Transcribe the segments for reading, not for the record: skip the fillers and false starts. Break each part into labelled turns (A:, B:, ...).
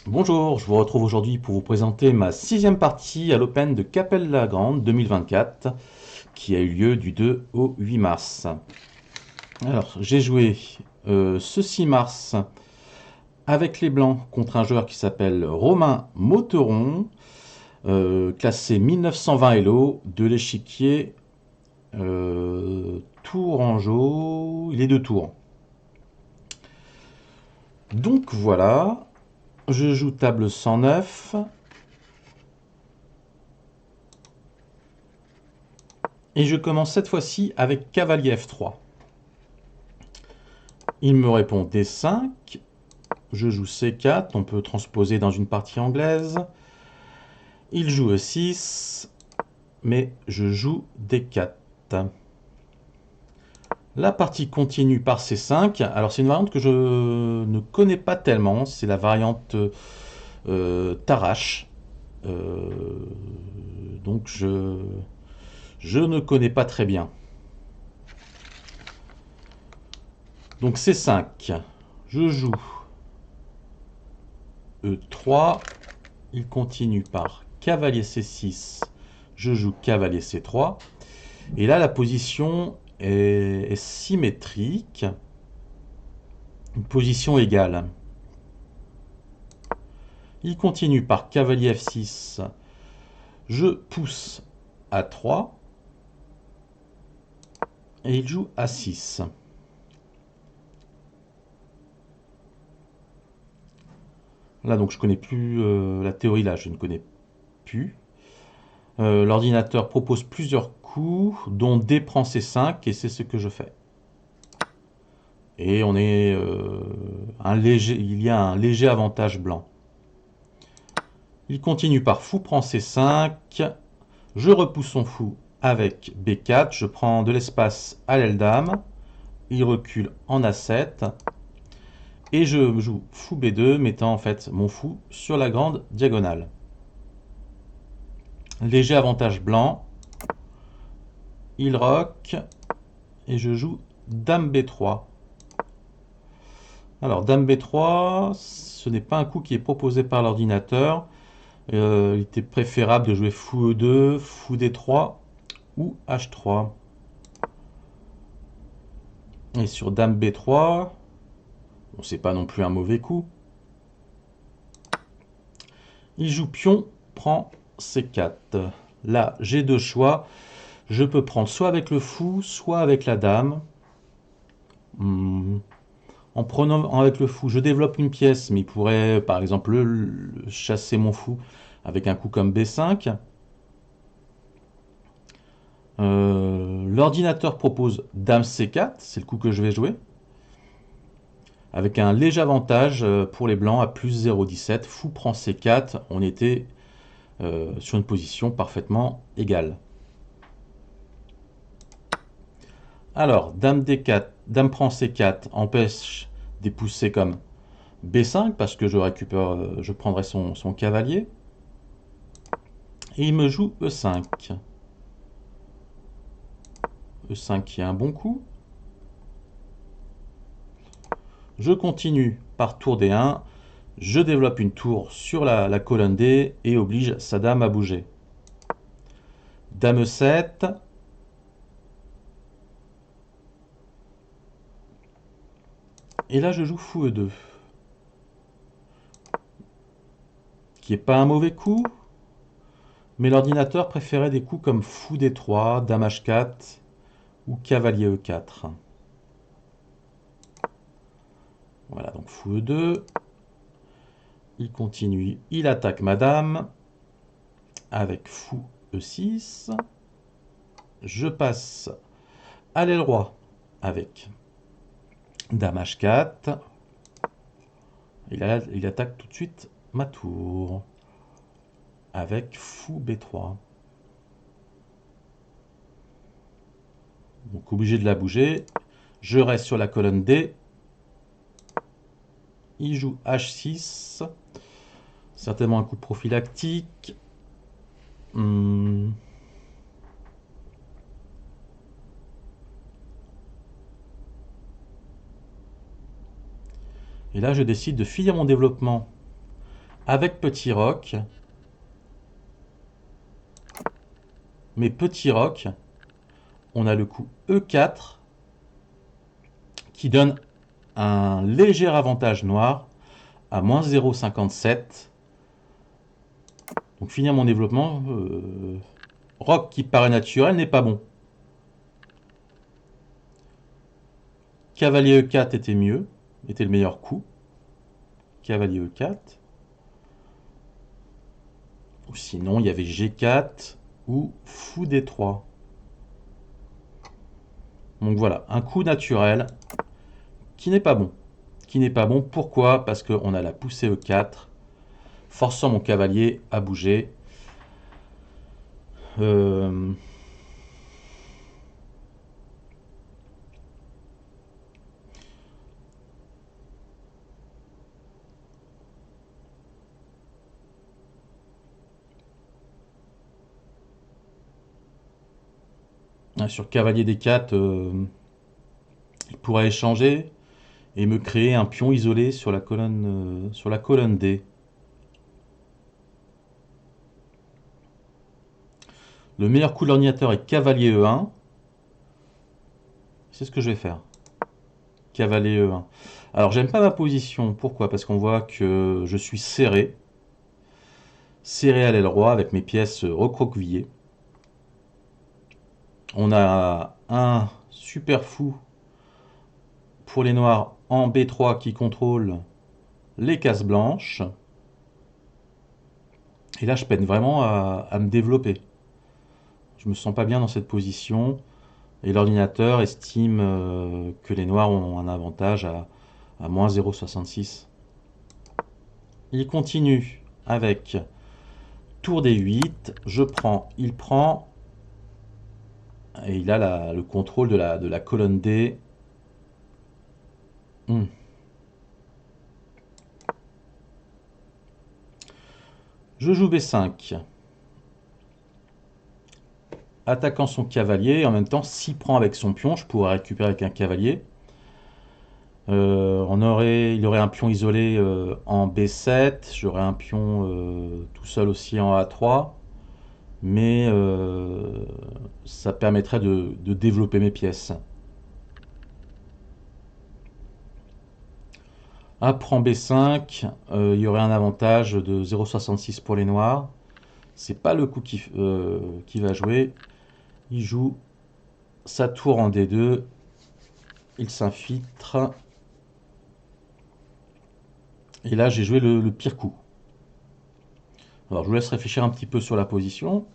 A: Bonjour, je vous retrouve aujourd'hui pour vous présenter ma sixième partie à l'Open de Capelle-la-Grande 2024 qui a eu lieu du 2 au 8 mars. Alors, j'ai joué ce 6 mars avec les Blancs contre un joueur qui s'appelle Romain Motteron, classé 1920 Elo de l'échiquier Tourangeau. Il est de Tours. Donc voilà, je joue table 109. Et je commence cette fois-ci avec cavalier F3. Il me répond D5. Je joue C4. On peut transposer dans une partie anglaise. Il joue E6. Mais je joue D4. La partie continue par C5. Alors c'est une variante que je ne connais pas tellement. C'est la variante Tarrasch. Euh, donc je ne connais pas très bien. Donc C5. Je joue E3. Il continue par cavalier C6. Je joue cavalier C3. Et là, la position est symétrique. Une position égale. Il continue par cavalier F6. Je pousse A3. Et il joue A6. Là, donc, je connais plus la théorie, là, je ne connais plus. L'ordinateur propose plusieurs coups, dont D prend C5, et c'est ce que je fais. Et on est il y a un léger avantage blanc. Il continue par fou prend C5. Je repousse son fou avec B4. Je prends de l'espace à l'aile dame. Il recule en A7. Et je joue fou B2, mettant en fait mon fou sur la grande diagonale. Léger avantage blanc. Il roque. Et je joue dame B3. Alors, dame B3, ce n'est pas un coup qui est proposé par l'ordinateur. Il était préférable de jouer fou E2, fou D3 ou H3. Et sur dame B3, bon, c'est pas non plus un mauvais coup. Il joue pion, prend C4. Là, j'ai deux choix. Je peux prendre soit avec le fou, soit avec la dame. En prenant avec le fou, je développe une pièce, mais il pourrait, par exemple, chasser mon fou avec un coup comme B5. L'ordinateur propose dame C4, c'est le coup que je vais jouer, avec un léger avantage pour les blancs à plus 0,17. Fou prend C4, on était sur une position parfaitement égale. Alors, dame D4, dame prend C4 empêche d'épouser comme B5 parce que je récupère, je prendrai son cavalier. Et il me joue E5. E5 qui est un bon coup. Je continue par tour D1. Je développe une tour sur la colonne D et oblige sa dame à bouger. Dame E7. Et là, je joue fou E2. Qui n'est pas un mauvais coup, mais l'ordinateur préférait des coups comme fou D3, dame H4 ou cavalier E4. Voilà, donc fou E2. Il continue, il attaque ma dame avec fou E6. Je passe à l'aile roi avec dame H4. Il attaque tout de suite ma tour avec fou B3. Donc obligé de la bouger. Je reste sur la colonne D. Il joue H6. Certainement un coup prophylactique. Et là, je décide de finir mon développement avec petit roc. Mais petit roc, on a le coup E4 qui donne un léger avantage noir à moins 0,57. Donc finir mon développement. Roc qui paraît naturel n'est pas bon. Cavalier E4 était mieux, était le meilleur coup. Cavalier E4. Ou sinon, il y avait G4 ou Fou D3. Donc voilà, un coup naturel qui n'est pas bon. Qui n'est pas bon, pourquoi? Parce qu'on a la poussée E4, forçant mon cavalier à bouger. Sur cavalier D4, il pourrait échanger et me créer un pion isolé sur la colonne D. Le meilleur coup de l'ordinateur est cavalier E1. C'est ce que je vais faire. Cavalier E1. Alors j'aime pas ma position. Pourquoi? Parce qu'on voit que je suis serré. Serré à l'aile roi avec mes pièces recroquevillées. On a un super fou pour les noirs en B3 qui contrôle les cases blanches. Et là je peine vraiment à me développer. Je me sens pas bien dans cette position. Et l'ordinateur estime que les noirs ont un avantage à moins 0,66. Il continue avec tour D8. Je prends, il prend. Et il a le contrôle de la colonne D. Je joue B5. Attaquant son cavalier. Et en même temps, s'il prend avec son pion, je pourrais récupérer avec un cavalier. Il aurait un pion isolé en B7. J'aurais un pion tout seul aussi en A3. Mais ça permettrait de développer mes pièces. A prend B5, il y aurait un avantage de 0,66 pour les noirs. C'est pas le coup qui va jouer. Il joue sa tour en D2. Il s'infiltre. Et là, j'ai joué le pire coup. Alors, je vous laisse réfléchir un petit peu sur la position.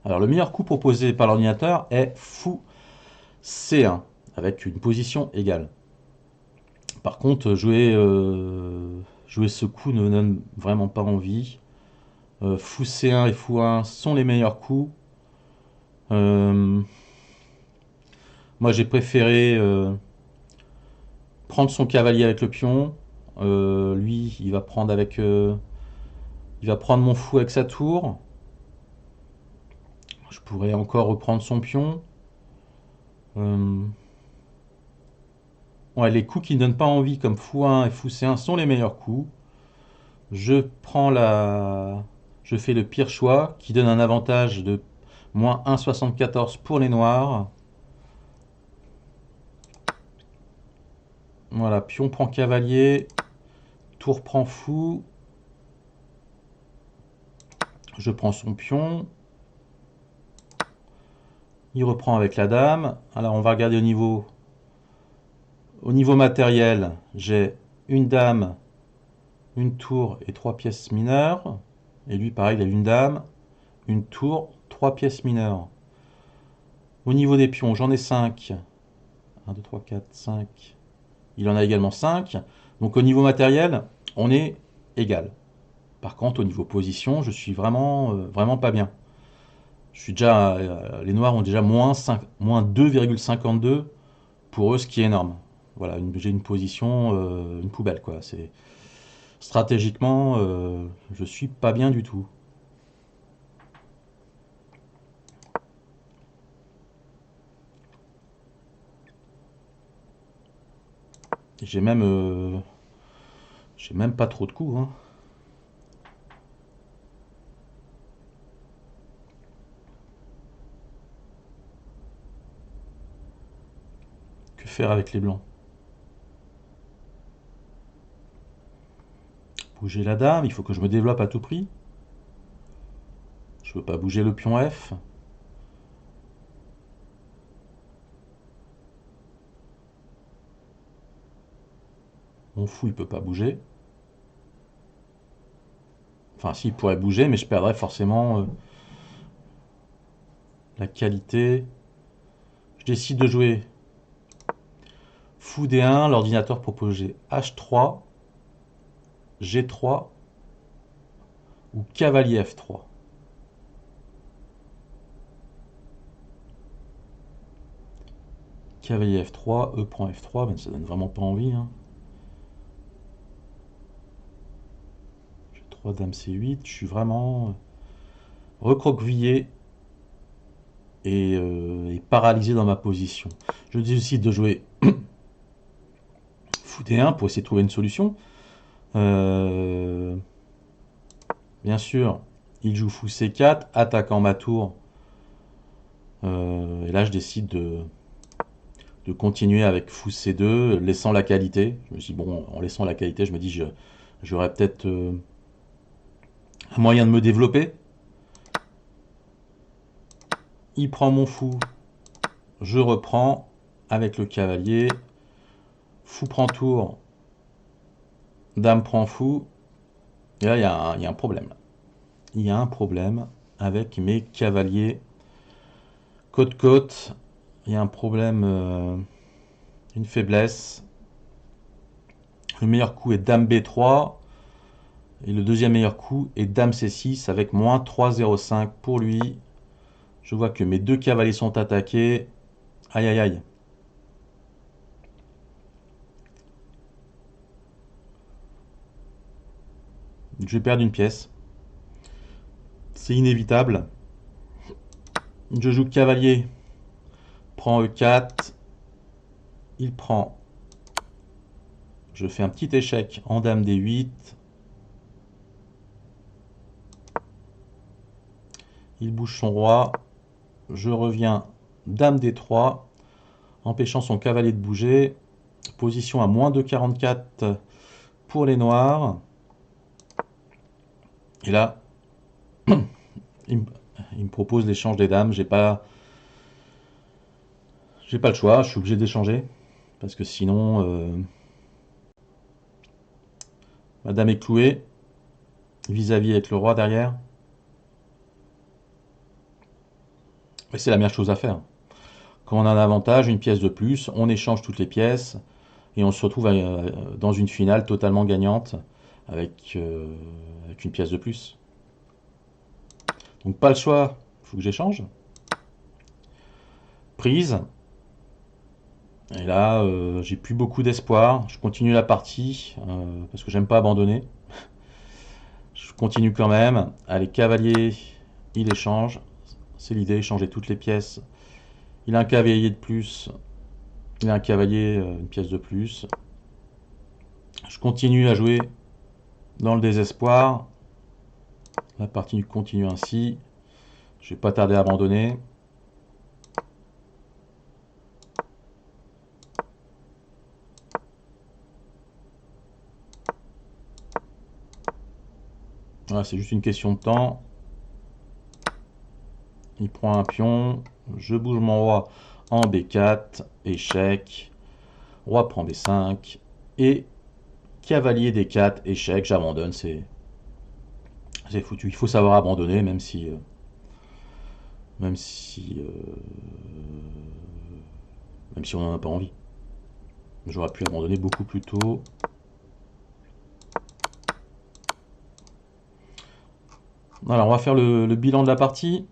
A: Alors, le meilleur coup proposé par l'ordinateur est fou C1, avec une position égale. Par contre, jouer ce coup ne donne vraiment pas envie. Fou C1 et Fou 1 sont les meilleurs coups. Moi, j'ai préféré prendre son cavalier avec le pion. Lui, il va prendre mon fou avec sa tour. Je pourrais encore reprendre son pion. Ouais, les coups qui ne donnent pas envie, comme Fou 1 et Fou C1, sont les meilleurs coups. Je fais le pire choix, qui donne un avantage de moins 1,74 pour les noirs. Voilà, pion prend cavalier, tour prend fou. Je prends son pion. Il reprend avec la dame. Alors on va regarder au niveau matériel. J'ai une dame, une tour et 3 pièces mineures. Et lui pareil, il a une dame, une tour, 3 pièces mineures. Au niveau des pions, j'en ai 5. 1, 2, 3, 4, 5. Il en a également 5. Donc au niveau matériel, on est égal. Par contre, au niveau position, je suis vraiment pas bien. Je suis déjà, les noirs ont déjà moins 2,52 pour eux, ce qui est énorme. Voilà, j'ai une position, une poubelle, quoi. Stratégiquement, je suis pas bien du tout. J'ai même, j'ai même pas trop de coups, hein. Que faire avec les blancs? Bouger la dame, il faut que je me développe à tout prix. Je peux pas bouger le pion F. Mon fou, il peut pas bouger. Enfin, si, il pourrait bouger, mais je perdrais forcément la qualité. Je décide de jouer fou D1. L'ordinateur propose H3, G3 ou cavalier F3. Cavalier F3, E prend F3, mais ça donne vraiment pas envie, hein. G3, dame C8, je suis vraiment recroquevillé et paralysé dans ma position. Je décide de jouer fou D1 pour essayer de trouver une solution. Bien sûr, il joue fou C4, attaquant ma tour. Et là, je décide de continuer avec fou C2, laissant la qualité. Je me dis, bon, en laissant la qualité, je me dis, j'aurais peut-être un moyen de me développer. Il prend mon fou, je reprends avec le cavalier. Fou prend tour, dame prend fou. Et là, il y a un problème. Il y a un problème avec mes cavaliers côte-côte. Il y a un problème, une faiblesse. Le meilleur coup est dame B3. Et le deuxième meilleur coup est dame C6 avec moins 3,05 pour lui. Je vois que mes deux cavaliers sont attaqués. Aïe aïe aïe. Je vais perdre une pièce. C'est inévitable. Je joue cavalier. Prend E4. Il prend. Je fais un petit échec en dame D8. Il bouge son roi. Je reviens dame D3. Empêchant son cavalier de bouger. Position à moins 2,44 pour les noirs. Et là, il me propose l'échange des dames. J'ai pas le choix. Je suis obligé d'échanger. Parce que sinon, ma dame est clouée. Vis-à-vis avec le roi derrière. Et c'est la meilleure chose à faire. Quand on a un avantage, une pièce de plus, on échange toutes les pièces. Et on se retrouve dans une finale totalement gagnante avec une pièce de plus. Donc pas le choix, il faut que j'échange. Prise. Et là, j'ai plus beaucoup d'espoir. Je continue la partie parce que j'aime pas abandonner. Je continue quand même. Allez, cavalier, il échange. C'est l'idée, échanger toutes les pièces. Il a un cavalier de plus. Il a un cavalier, une pièce de plus. Je continue à jouer dans le désespoir. La partie continue ainsi. Je vais pas tarder à abandonner. Voilà, c'est juste une question de temps. Il prend un pion. Je bouge mon roi en B4. Échec. Roi prend B5. Et cavalier D4. Échec. J'abandonne. C'est foutu. Il faut savoir abandonner, même si, même si on n'en a pas envie. J'aurais pu abandonner beaucoup plus tôt. Alors, on va faire le bilan de la partie.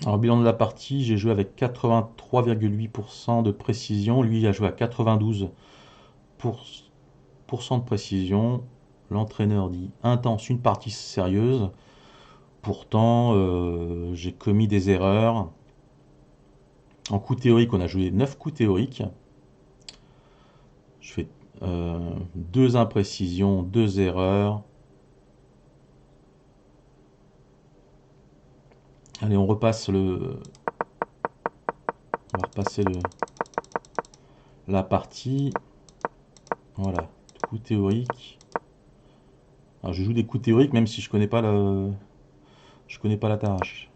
A: Alors, bilan de la partie, j'ai joué avec 83,8% de précision. Lui a joué à 92% de précision. L'entraîneur dit intense, une partie sérieuse. Pourtant, j'ai commis des erreurs. En coup théorique, on a joué 9 coups théoriques. Je fais 2 imprécisions, 2 erreurs. Allez, on repasse on va repasser la partie. Voilà, coup théorique. Alors, je joue des coups théoriques même si je connais pas la tâche.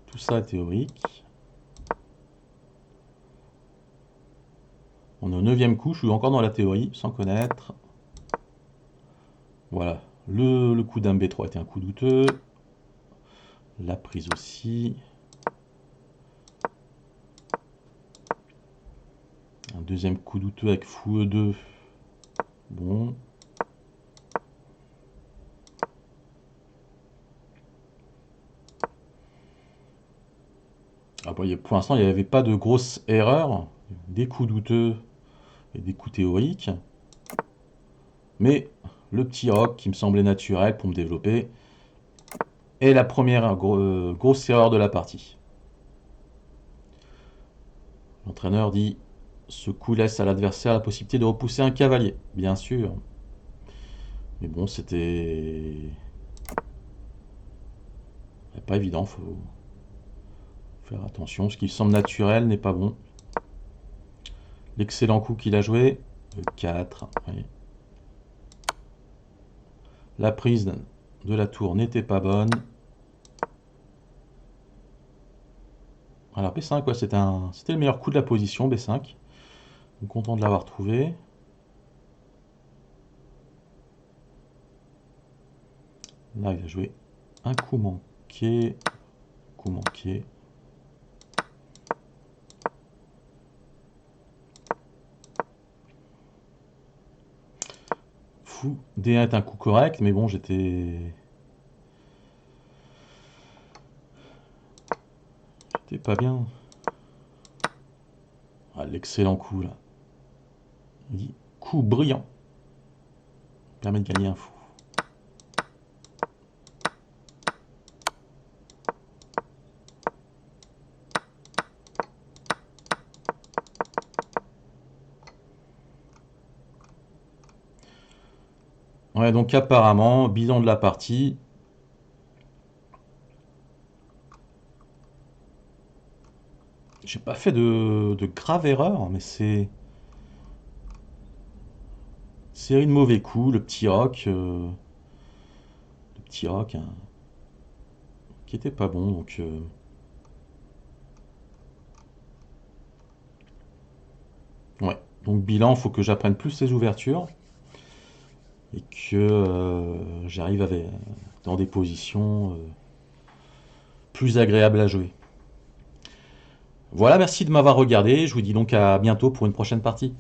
A: Tout ça est théorique. On est au 9e coup, je suis encore dans la théorie, sans connaître. Voilà, le coup dame B3 était un coup douteux. La prise aussi. Un deuxième coup douteux avec fou E2. Bon. Ah bon, pour l'instant, il n'y avait pas de grosses erreurs. Des coups douteux et des coups théoriques. Mais le petit roc qui me semblait naturel pour me développer est la première grosse erreur de la partie. L'entraîneur dit ce coup laisse à l'adversaire la possibilité de repousser un cavalier. Bien sûr. Mais bon, c'était pas évident. Faut faire attention. Ce qui semble naturel n'est pas bon. L'excellent coup qu'il a joué. Le 4. Oui. La prise de la tour n'était pas bonne. Alors B5, ouais, c'était le meilleur coup de la position, B5. Donc, content de l'avoir trouvé. Là, il a joué un coup manqué. Coup manqué. Fou. D1 est un coup correct, mais bon, j'étais pas bien. Ah, l'excellent coup, là. Il dit coup brillant. Permet de gagner un fou. Ouais, donc apparemment, bilan de la partie. J'ai pas fait de grave erreur, mais c'est série de mauvais coups. Le petit roc, hein, qui était pas bon. Donc, ouais. Donc bilan, faut que j'apprenne plus ces ouvertures et que j'arrive dans des positions plus agréables à jouer. Voilà, merci de m'avoir regardé. Je vous dis donc à bientôt pour une prochaine partie.